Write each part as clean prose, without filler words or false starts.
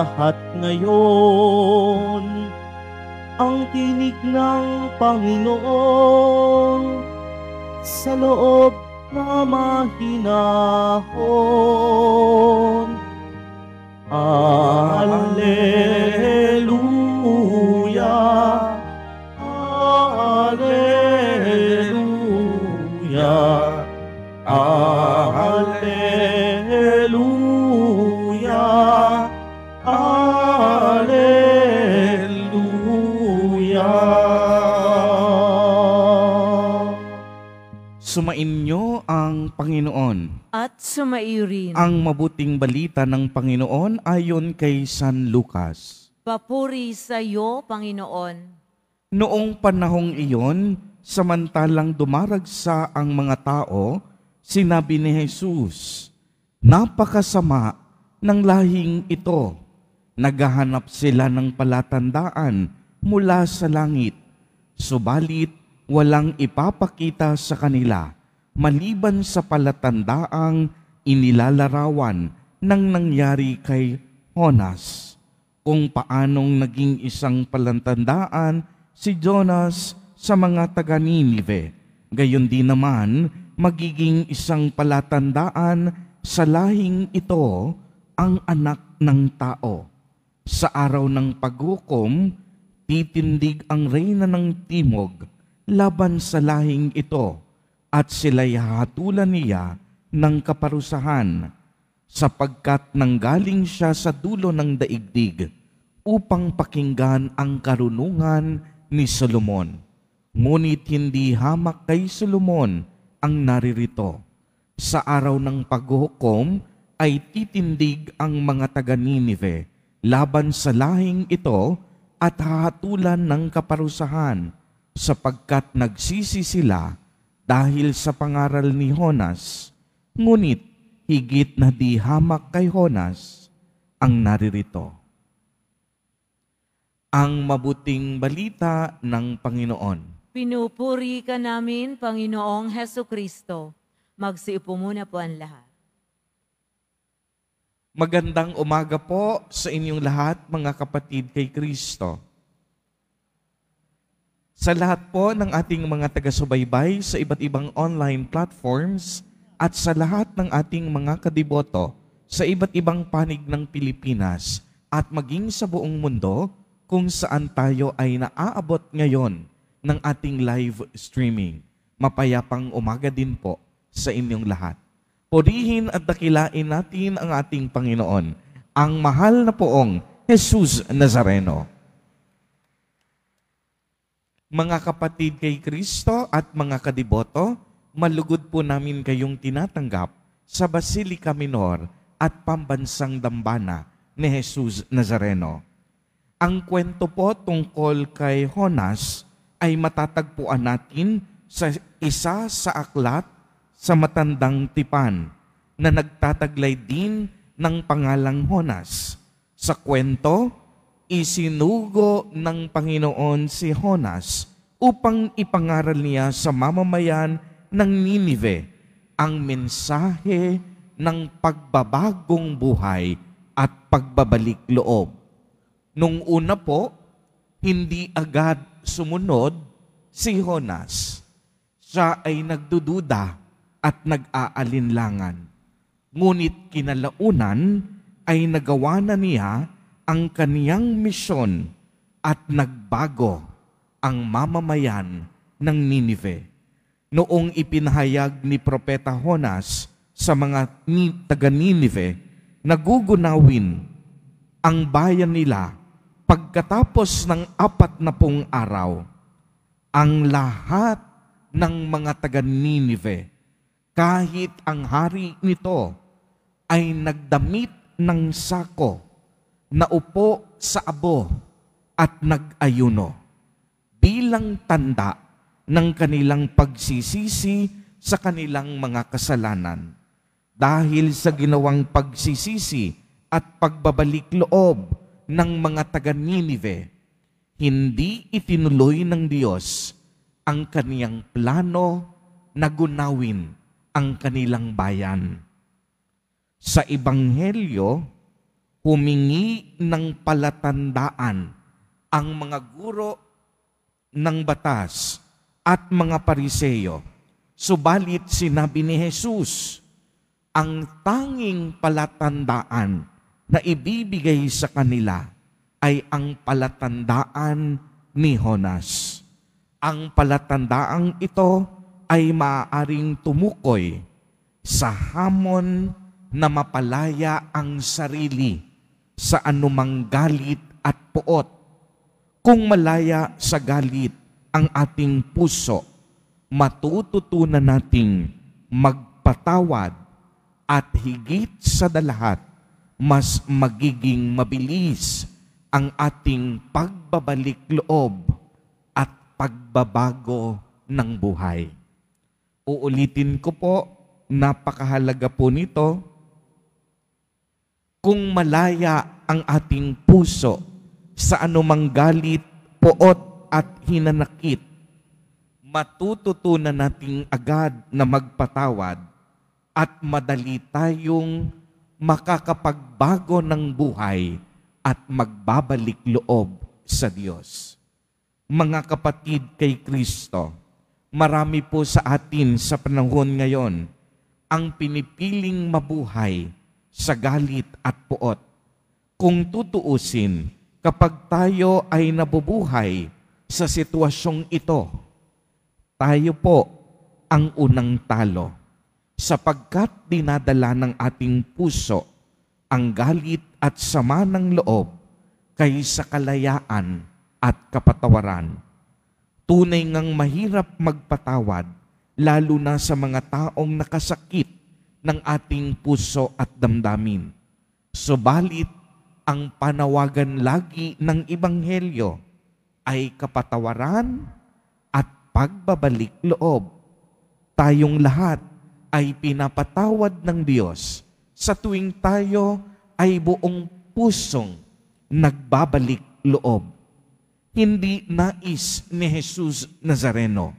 lahat ngayon. Ang tinig ng Panginoon sa loob na mahinahon. Alleluia, Alleluia, Alleluia, Alleluia. Sumainyo ang Panginoon. At sumaiyo rin. Ang mabuting balita ng Panginoon ayon kay San Lucas. Papuri sa iyo, Panginoon. Noong panahong iyon, samantalang dumaragsa ang mga tao, sinabi ni Jesus, "Napakasama ng lahing ito. Naghahanap sila ng palatandaan mula sa langit, subalit walang ipapakita sa kanila maliban sa palatandaang inilalarawan ng nangyari kay Jonas, kung paanong naging isang palatandaan si Jonas sa mga taga-Ninive. Gayon din naman magiging isang palatandaan sa lahing ito ang Anak ng Tao. Sa araw ng paghukom, titindig ang reyna ng timog laban sa lahing ito, at sila'y hahatulan niya ng kaparusahan, sapagkat nanggaling siya sa dulo ng daigdig upang pakinggan ang karunungan ni Solomon. Ngunit hindi hamak kay Solomon ang naririto. Sa araw ng paghukom ay titindig ang mga taga-Ninive laban sa lahing ito at hahatulan ng kaparusahan, sapagkat nagsisi sila dahil sa pangaral ni Jonas. Ngunit higit na di hamak kay Jonas ang naririto. Ang mabuting balita ng Panginoon. Pinupuri ka namin, Panginoong Hesukristo. Magsiupo muna po ang lahat. Magandang umaga po sa inyong lahat, mga kapatid kay Kristo. Sa lahat po ng ating mga taga-subaybay sa iba't ibang online platforms at sa lahat ng ating mga kadiboto sa iba't ibang panig ng Pilipinas at maging sa buong mundo kung saan tayo ay naaabot ngayon ng ating live streaming. Mapayapang umaga din po sa inyong lahat. Purihin at dakilain natin ang ating Panginoon, ang mahal na poong Jesus Nazareno. Mga kapatid kay Kristo at mga kadiboto, malugod po namin kayong tinatanggap sa Basilica Minor at Pambansang Dambana ni Jesus Nazareno. Ang kwento po tungkol kay Jonas ay matatagpuan natin sa isa sa aklat sa Matandang Tipan na nagtataglay din ng pangalang Jonas. Sa kwento, isinugo ng Panginoon si Jonas upang ipangaral niya sa mamamayan ng Ninive ang mensahe ng pagbabagong buhay at pagbabalik loob. Nung una po, hindi agad sumunod si Jonas. Siya ay nagdududa at nag-aalinlangan. Ngunit kinalaunan ay nagawa na niya ang kaniyang misyon at nagbago ang mamamayan ng Ninive. Noong ipinahayag ni Propeta Jonas sa mga taga-Ninive, nagugunawin ang bayan nila pagkatapos ng 40 araw. Ang lahat ng mga taga-Ninive, kahit ang hari nito, ay nagdamit ng sako, naupo sa abo at nag-ayuno bilang tanda ng kanilang pagsisisi sa kanilang mga kasalanan. Dahil sa ginawang pagsisisi at pagbabalik loob ng mga taga-Ninive, hindi itinuloy ng Diyos ang kaniyang plano na gunawin ang kanilang bayan. Sa Ebanghelyo, humingi ng palatandaan ang mga guro ng batas at mga Pariseyo. Subalit sinabi ni Jesus, ang tanging palatandaan na ibibigay sa kanila ay ang palatandaan ni Jonas. Ang palatandaang ito ay maaaring tumukoy sa hamon na mapalaya ang sarili sa anumang galit at puot. Kung malaya sa galit ang ating puso, matututunan nating magpatawad at higit sa lahat, mas magiging mabilis ang ating pagbabalik loob at pagbabago ng buhay. Uulitin ko po, napakahalaga po nito. Kung malaya ang ating puso sa anumang galit, puot at hinanakit, matututunan nating agad na magpatawad at madali tayong makakapagbago ng buhay at magbabalik loob sa Diyos. Mga kapatid kay Kristo, marami po sa atin sa panahon ngayon ang pinipiling mabuhay sa galit at puot. Kung tutuusin, kapag tayo ay nabubuhay sa sitwasyong ito, tayo po ang unang talo sapagkat dinadala ng ating puso ang galit at sama ng loob kaysa kalayaan at kapatawaran. Tunay ngang mahirap magpatawad, lalo na sa mga taong nakasakit ng ating puso at damdamin. Subalit, ang panawagan lagi ng Ebanghelyo ay kapatawaran at pagbabalik loob. Tayong lahat ay pinapatawad ng Diyos sa tuwing tayo ay buong pusong nagbabalik loob. Hindi nais ni Jesus Nazareno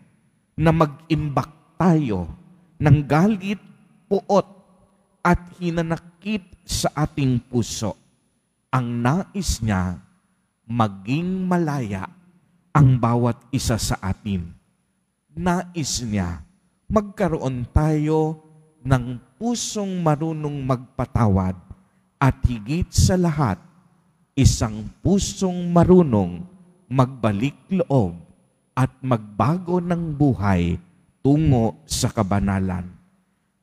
na mag-imbak tayo ng galit, puot at hinanakit sa ating puso. Ang nais niya, maging malaya ang bawat isa sa atin. Nais niya, magkaroon tayo ng pusong marunong magpatawad at higit sa lahat, isang pusong marunong magbalik loob at magbago ng buhay tungo sa kabanalan.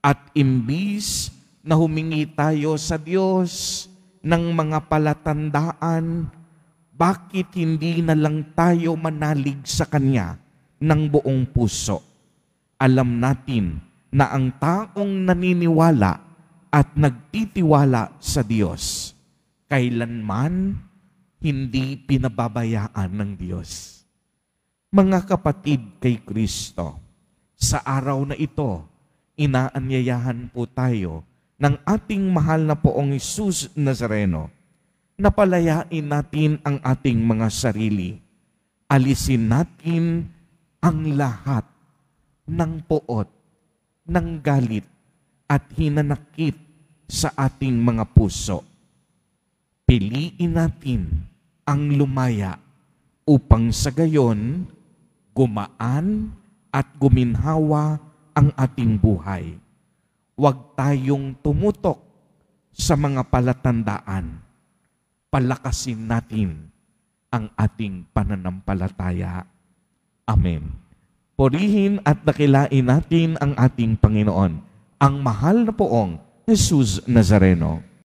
At imbis na humingi tayo sa Diyos ng mga palatandaan, bakit hindi na lang tayo manalig sa Kanya ng buong puso? Alam natin na ang taong naniniwala at nagtitiwala sa Diyos, kailanman hindi pinababayaan ng Diyos. Mga kapatid kay Kristo, sa araw na ito, inaanyayahan po tayo ng ating mahal na poong Jesus Nazareno na palayain natin ang ating mga sarili. Alisin natin ang lahat ng puot, ng galit at hinanakit sa ating mga puso. Piliin natin ang lumaya upang sa gayon gumaan at guminhawa ang ating buhay. Huwag tayong tumutok sa mga palatandaan. Palakasin natin ang ating pananampalataya. Amen. Purihin at dakilain natin ang ating Panginoon, ang mahal na poong Jesus Nazareno.